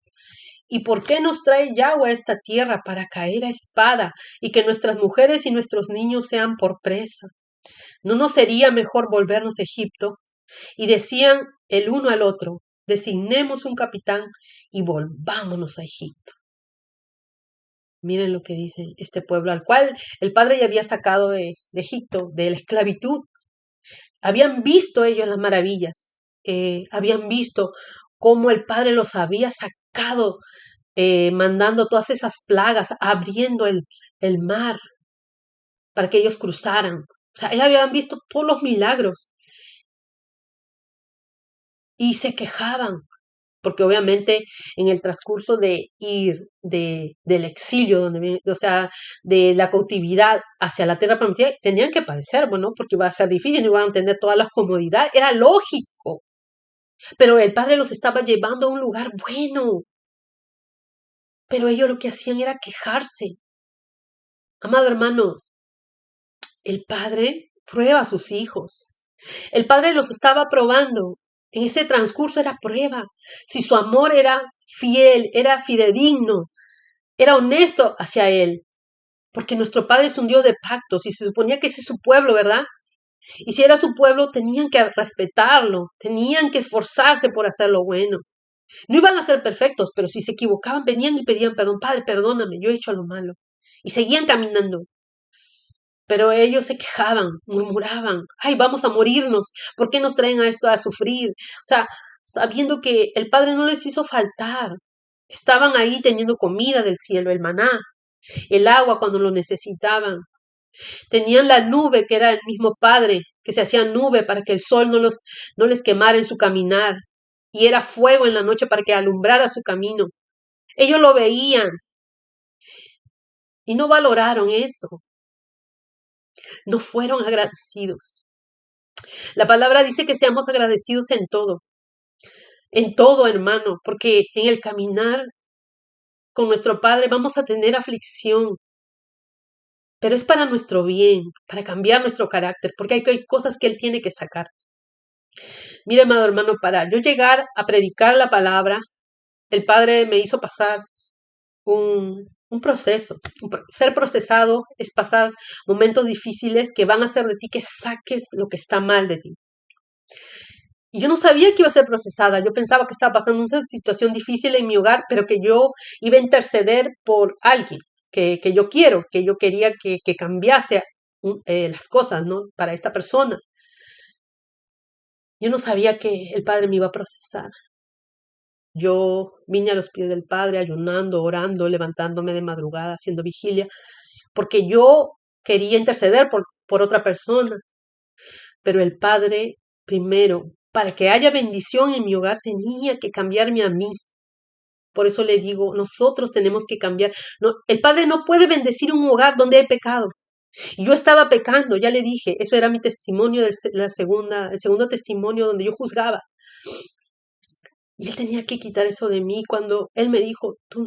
[SPEAKER 1] ¿Y por qué nos trae Yahweh a esta tierra para caer a espada y que nuestras mujeres y nuestros niños sean por presa? ¿No nos sería mejor volvernos a Egipto? Y decían el uno al otro, designemos un capitán y volvámonos a Egipto. Miren lo que dice este pueblo al cual el Padre ya había sacado de Egipto, de la esclavitud. Habían visto ellos las maravillas, habían visto cómo el Padre los había sacado, mandando todas esas plagas, abriendo el mar para que ellos cruzaran. O sea, ellos habían visto todos los milagros y se quejaban. Porque obviamente en el transcurso de ir del exilio, o sea, de la cautividad hacia la tierra prometida, tenían que padecer, bueno, porque iba a ser difícil, no iban a tener todas las comodidades, era lógico. Pero el Padre los estaba llevando a un lugar bueno. Pero ellos lo que hacían era quejarse. Amado hermano, el Padre prueba a sus hijos. El Padre los estaba probando. En ese transcurso era prueba. Si su amor era fiel, era fidedigno, era honesto hacia Él. Porque nuestro Padre es un Dios de pactos y se suponía que ese es su pueblo, ¿verdad? Y si era su pueblo, tenían que respetarlo, tenían que esforzarse por hacer lo bueno. No iban a ser perfectos, pero si se equivocaban, venían y pedían perdón. Padre, perdóname, yo he hecho lo malo. Y seguían caminando. Pero ellos se quejaban, murmuraban, ay, vamos a morirnos, ¿por qué nos traen a esto a sufrir? O sea, sabiendo que el Padre no les hizo faltar. Estaban ahí teniendo comida del cielo, el maná, el agua cuando lo necesitaban. Tenían la nube que era el mismo Padre que se hacía nube para que el sol no les quemara en su caminar, y era fuego en la noche para que alumbrara su camino. Ellos lo veían y no valoraron eso, no fueron agradecidos. La palabra dice que seamos agradecidos en todo, hermano, porque en el caminar con nuestro Padre vamos a tener aflicción, pero es para nuestro bien, para cambiar nuestro carácter, porque hay cosas que Él tiene que sacar. Mire, amado hermano, para yo llegar a predicar la palabra, el Padre me hizo pasar un proceso. Ser procesado es pasar momentos difíciles que van a hacer de ti que saques lo que está mal de ti. Y yo no sabía que iba a ser procesada. Yo pensaba que estaba pasando una situación difícil en mi hogar, pero que yo iba a interceder por alguien que yo quiero, que yo quería que cambiase las cosas, ¿no? Para esta persona. Yo no sabía que el Padre me iba a procesar. Yo vine a los pies del Padre ayunando, orando, levantándome de madrugada, haciendo vigilia, porque yo quería interceder por otra persona. Pero el Padre, primero, para que haya bendición en mi hogar, tenía que cambiarme a mí. Por eso le digo, nosotros tenemos que cambiar. No, el Padre no puede bendecir un hogar donde hay pecado. Y yo estaba pecando, ya le dije, eso era mi testimonio, el segundo testimonio donde yo juzgaba. Y Él tenía que quitar eso de mí cuando Él me dijo, tú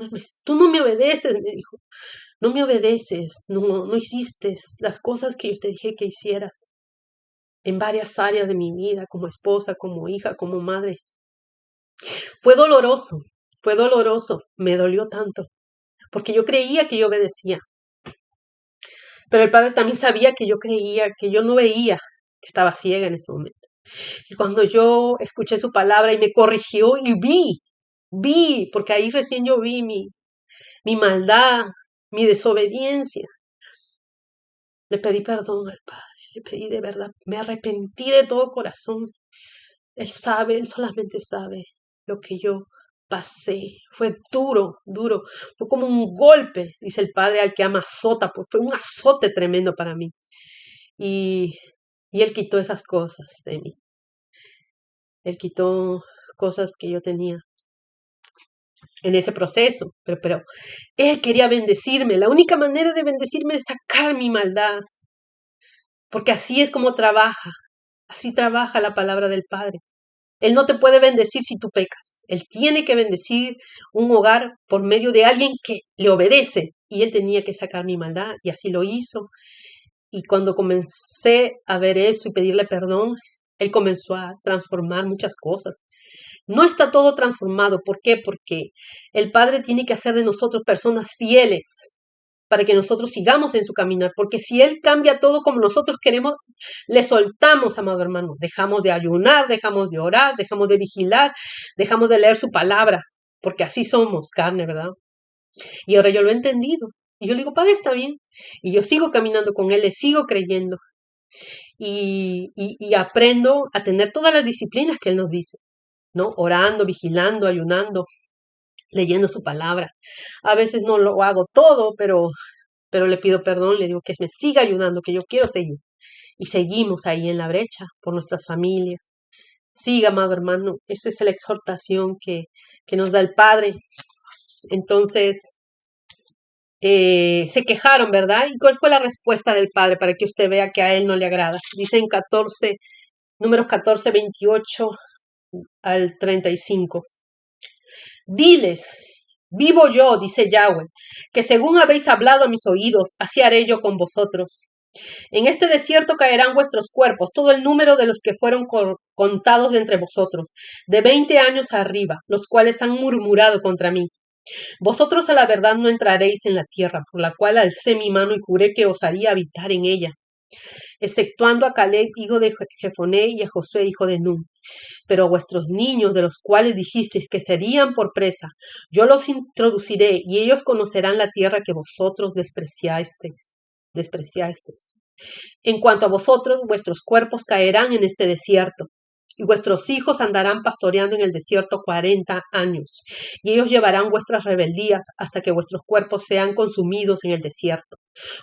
[SPEAKER 1] no me obedeces, me dijo, no me obedeces, no hiciste las cosas que yo te dije que hicieras en varias áreas de mi vida, como esposa, como hija, como madre. Fue doloroso, me dolió tanto, porque yo creía que yo obedecía. Pero el Padre también sabía que yo creía, que yo no veía, que estaba ciega en ese momento. Y cuando yo escuché su palabra y me corrigió y vi, porque ahí recién yo vi mi maldad, mi desobediencia. Le pedí perdón al Padre, le pedí de verdad, me arrepentí de todo corazón. Él sabe, Él solamente sabe lo que yo pasé. Fue duro, fue como un golpe, dice el Padre al que ama azota, pues fue un azote tremendo para mí. Y Él quitó esas cosas de mí. Él quitó cosas que yo tenía en ese proceso, pero Él quería bendecirme. La única manera de bendecirme es sacar mi maldad, porque así es como trabaja, así trabaja la palabra del Padre. Él no te puede bendecir si tú pecas. Él tiene que bendecir un hogar por medio de alguien que le obedece. Y Él tenía que sacar mi maldad y así lo hizo. Y cuando comencé a ver eso y pedirle perdón, Él comenzó a transformar muchas cosas. No está todo transformado. ¿Por qué? Porque el Padre tiene que hacer de nosotros personas fieles para que nosotros sigamos en su caminar. Porque si Él cambia todo como nosotros queremos, le soltamos, amado hermano. Dejamos de ayunar, dejamos de orar, dejamos de vigilar, dejamos de leer su palabra. Porque así somos, carne, ¿verdad? Y ahora yo lo he entendido. Y yo le digo, Padre, está bien. Y yo sigo caminando con Él, le sigo creyendo. Y aprendo a tener todas las disciplinas que Él nos dice, ¿no? Orando, vigilando, ayunando, leyendo su palabra. A veces no lo hago todo, pero le pido perdón, le digo que me siga ayudando, que yo quiero seguir. Y seguimos ahí en la brecha por nuestras familias. Siga, amado hermano, esa es la exhortación que nos da el Padre. Entonces, se quejaron, ¿verdad? ¿Y cuál fue la respuesta del Padre para que usted vea que a Él no le agrada? Dice en Números 14, 28 al 35. Diles, vivo yo, dice Yahweh, que según habéis hablado a mis oídos, así haré yo con vosotros. En este desierto caerán vuestros cuerpos, todo el número de los que fueron contados de entre vosotros, de 20 años arriba, los cuales han murmurado contra mí. Vosotros a la verdad no entraréis en la tierra, por la cual alcé mi mano y juré que os haría habitar en ella, exceptuando a Caleb, hijo de Jefoné, y a Josué, hijo de Nun. Pero a vuestros niños, de los cuales dijisteis que serían por presa, yo los introduciré, y ellos conocerán la tierra que vosotros despreciasteis. En cuanto a vosotros, vuestros cuerpos caerán en este desierto. y vuestros hijos andarán pastoreando en el desierto 40 años, y ellos llevarán vuestras rebeldías hasta que vuestros cuerpos sean consumidos en el desierto.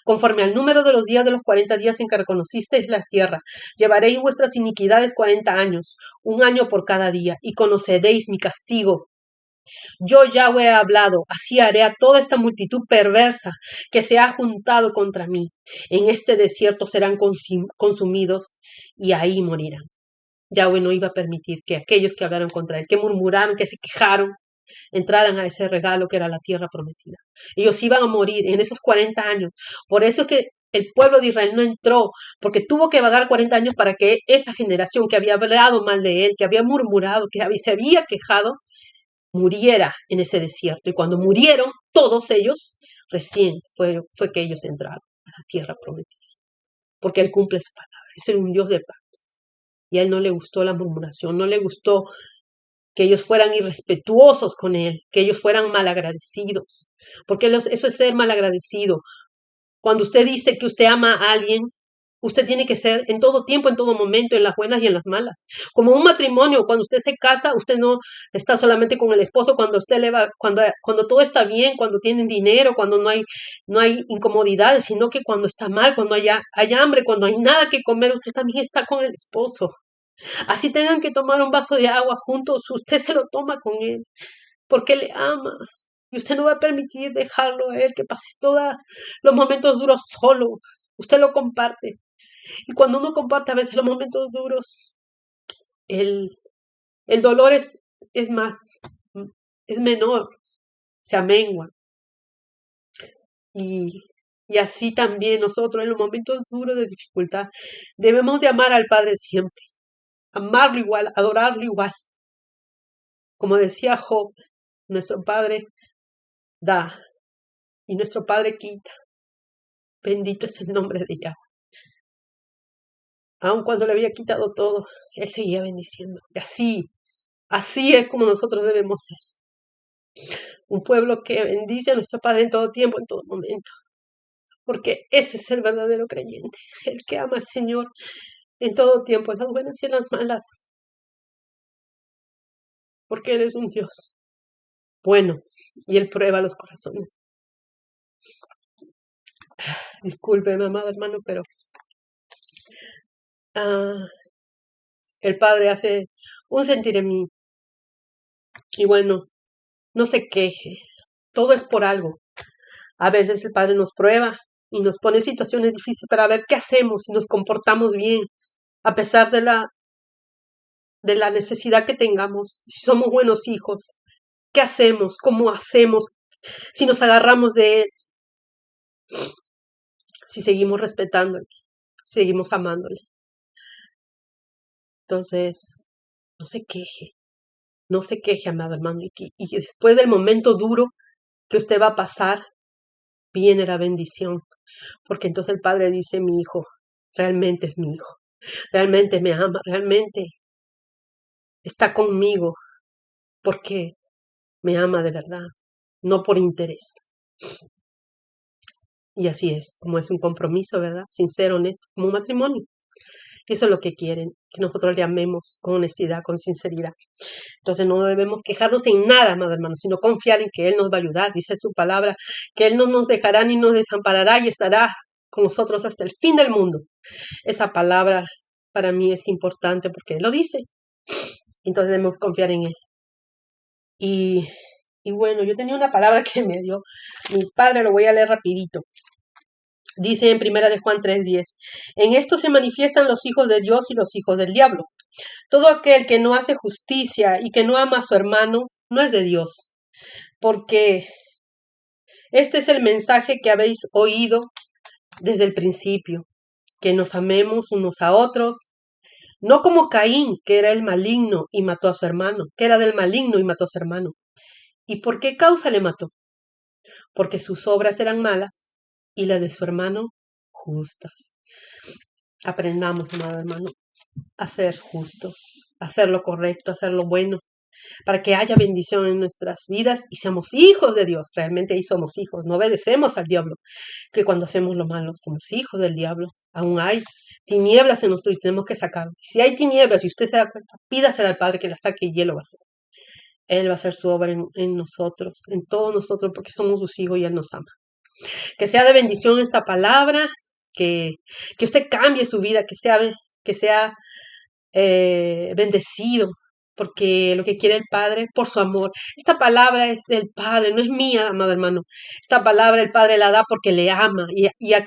[SPEAKER 1] Conforme al número de los días de los 40 días en que reconocisteis la tierra, llevaréis vuestras iniquidades 40 años, un año por cada día, y conoceréis mi castigo. Yo Yahweh he hablado, así haré a toda esta multitud perversa que se ha juntado contra mí. En este desierto serán consumidos y ahí morirán. Yahweh no iba a permitir que aquellos que hablaron contra él, que murmuraron, que se quejaron, entraran a ese regalo que era la tierra prometida. Ellos iban a morir en esos 40 años. Por eso es que el pueblo de Israel no entró, porque tuvo que vagar 40 años para que esa generación que había hablado mal de él, que había murmurado, que se había quejado, muriera en ese desierto. Y cuando murieron todos ellos, recién fue que ellos entraron a la tierra prometida. Porque Él cumple su palabra. Es un Dios de pactos. Y a Él no le gustó la murmuración, no le gustó que ellos fueran irrespetuosos con Él, que ellos fueran malagradecidos. Porque eso es ser malagradecido. Cuando usted dice que usted ama a alguien, usted tiene que ser en todo tiempo, en todo momento, en las buenas y en las malas. Como un matrimonio, cuando usted se casa, usted no está solamente con el esposo cuando usted cuando todo está bien, cuando tienen dinero, cuando no hay incomodidades, sino que cuando está mal, cuando hay hambre, cuando hay nada que comer, usted también está con el esposo. Así tengan que tomar un vaso de agua juntos, usted se lo toma con él, porque le ama. Y usted no va a permitir dejarlo a él que pase todos los momentos duros solo. Usted lo comparte. Y cuando uno comparte a veces los momentos duros, el dolor es menor, se amengua. Y así también nosotros en los momentos duros de dificultad debemos de amar al Padre siempre, amarlo igual, adorarlo igual. Como decía Job, nuestro Padre da y nuestro Padre quita. Bendito es el nombre de Yahweh. Aun cuando le había quitado todo, Él seguía bendiciendo. Y así es como nosotros debemos ser. Un pueblo que bendice a nuestro Padre en todo tiempo, en todo momento. Porque ese es el verdadero creyente. El que ama al Señor en todo tiempo, en las buenas y en las malas. Porque Él es un Dios bueno y Él prueba los corazones. Disculpe, amado hermano, pero el Padre hace un sentir en mí. Y bueno, no se queje. Todo es por algo. A veces el Padre nos prueba y nos pone situaciones difíciles para ver qué hacemos, si nos comportamos bien, a pesar de la necesidad que tengamos, si somos buenos hijos, qué hacemos, cómo hacemos, si nos agarramos de Él, si seguimos respetándole, seguimos amándole. Entonces, no se queje, amado hermano, y después del momento duro que usted va a pasar, viene la bendición, porque entonces el Padre dice, mi hijo, realmente es mi hijo, realmente me ama, realmente está conmigo, porque me ama de verdad, no por interés. Y así es, como es un compromiso, ¿verdad? Sincero, honesto, como un matrimonio. Eso es lo que quieren, que nosotros le amemos con honestidad, con sinceridad. Entonces no debemos quejarnos en nada, amado hermano, sino confiar en que Él nos va a ayudar. Dice su palabra, que Él no nos dejará ni nos desamparará y estará con nosotros hasta el fin del mundo. Esa palabra para mí es importante porque Él lo dice. Entonces debemos confiar en Él. Y bueno, yo tenía una palabra que me dio mi padre, lo voy a leer rapidito. Dice en 1 de Juan 3:10, en esto se manifiestan los hijos de Dios y los hijos del diablo. Todo aquel que no hace justicia y que no ama a su hermano, no es de Dios. Porque este es el mensaje que habéis oído desde el principio, que nos amemos unos a otros, no como Caín, que era el maligno y mató a su hermano, que era del maligno y mató a su hermano. ¿Y por qué causa le mató? Porque sus obras eran malas y las de su hermano justas. Aprendamos, amado hermano, a ser justos, a hacer lo correcto, a hacer lo bueno, para que haya bendición en nuestras vidas y seamos hijos de Dios. Realmente ahí somos hijos, no obedecemos al diablo, que cuando hacemos lo malo somos hijos del diablo. Aún hay tinieblas en nosotros y tenemos que sacarlo. Si hay tinieblas y usted se da cuenta, pídasela al Padre que la saque y Él lo va a hacer. Él va a hacer su obra en nosotros, en todos nosotros, porque somos sus hijos y Él nos ama. Que sea de bendición esta palabra, que, que usted cambie su vida, que sea bendecido, porque lo que quiere el Padre, por su amor. Esta palabra es del Padre, no es mía, amado hermano. Esta palabra el Padre la da porque le ama. Y a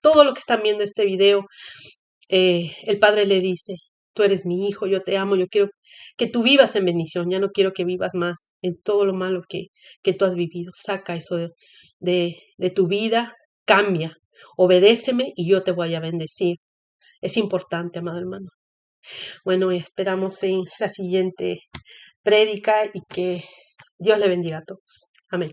[SPEAKER 1] todo lo que están viendo este video, el Padre le dice, tú eres mi hijo, yo te amo, yo quiero que tú vivas en bendición, ya no quiero que vivas más en todo lo malo que tú has vivido. Saca eso de tu vida, cambia, obedéceme y yo te voy a bendecir. Es importante, amado hermano. Bueno, y esperamos en la siguiente prédica y que Dios le bendiga a todos. Amén.